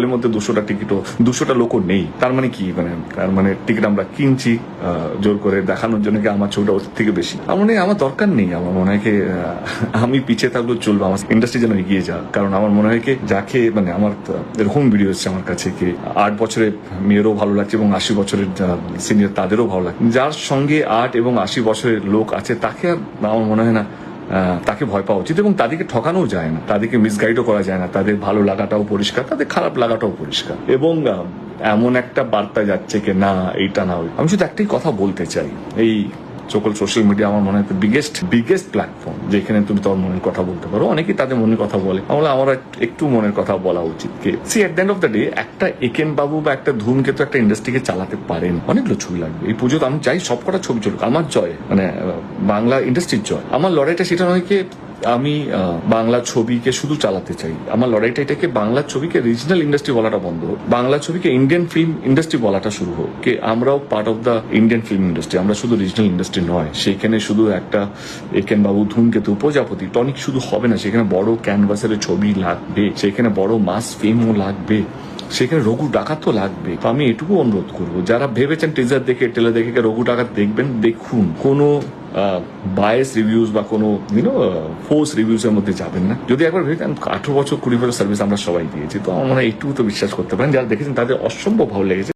এর মধ্যে 200টা টিকিটও 200টা লোকও নেই, তার মানে কি, তার মানে টিকিট আমরা কিনছি জোর করে দেখানোর জন্য কি আমার ছবিটা ওর থেকে বেশি? আমার মনে হয় আমার দরকার নেই। আমার মনে হয় কি আমি পিছিয়ে থাকলেও চলবে, আমার ইন্ডাস্ট্রি যেন এগিয়ে যাক। কারণ আমার মনে হয় কি যাকে আমার এরকম ভিডিও এসছে আমার কাছে কি 8 বছরের মেয়েরও ভালো লাগছে এবং 80 বছরের সিনিয়র তাদেরও ভালো লাগছে। যার সঙ্গে 8 এবং 80 বছরের লোক আছে তাকে আর আমার মনে হয় না তাকে ভয় পাওয়া উচিত, এবং তাদেরকে ঠকানোও যায় না, তাদেরকে মিসগাইডও করা যায় না। তাদের ভালো লাগাটাও পরিষ্কার, তাদের খারাপ লাগাটাও পরিষ্কার, এবং এমন একটা বার্তা যাচ্ছে কি না এইটা না ওই। আমি শুধু একটাই কথা বলতে চাই, এই সকল সোশ্যাল মিডিয়া আমার মনে হয় বিগেস্ট প্ল্যাটফর্ম যেখানে তুমি তোমার মনের কথা বলতে পারো। অনেকেই তাদের মনের কথা বলে, আমার একটু মনের কথা বলা উচিত। কে সি at the end of the day একটা একেন বাবু বা একটা ধূমকেতু একটা ইন্ডাস্ট্রিকে চালাতে পারেন। অনেকগুলো ছবি লাগবে এই পুজোতে, আমি চাই সবকটা ছবি চলুক। আমার জয় বাংলা ইন্ডাস্ট্রির জয়। আমার লড়াইটা সেটা নয় কি আমি বাংলা ছবিকে শুধু চালাতে চাই। আমার লড়াইটা এটাকে বাংলা ছবিকে রিজনাল ইন্ডাস্ট্রি বলাটা বন্ধ হোক, বাংলা ছবিকে ইন্ডিয়ান ফিল্ম ইন্ডাস্ট্রি বলাটা শুরু হোক। কে আমরাও part of the Indian film industry, আমরা শুধু রিজনাল ইন্ডাস্ট্রি নয়। সেখানে শুধু একটা একেন বাবু, ধূমকেতু, প্রজাপতি, টনিক শুধু হবে না। সেখানে বড় ক্যানভাসের ছবি লাগবে, সেখানে বড় মাস ফিল্মও লাগবে, সেখানে রঘু ডাকাতও লাগবে। তো আমি এটুকু অনুরোধ করবো, যারা ভেবেছেন টিজার দেখে টেলে দেখে রঘু ডাকাত দেখবেন, দেখুন। কোনো বায়াস রিভিউজ বা কোনো ফোর্স রিভিউজ এর মধ্যে যাবেন না। যদি একবার ভেবেছেন 18 বছর 20 বছর সার্ভিস আমরা সবাই দিয়েছি, তো আমার মনে হয় একটু তো বিশ্বাস করতে পারেন। যারা দেখেছেন তাদের অসম্ভব ভালো লেগেছে।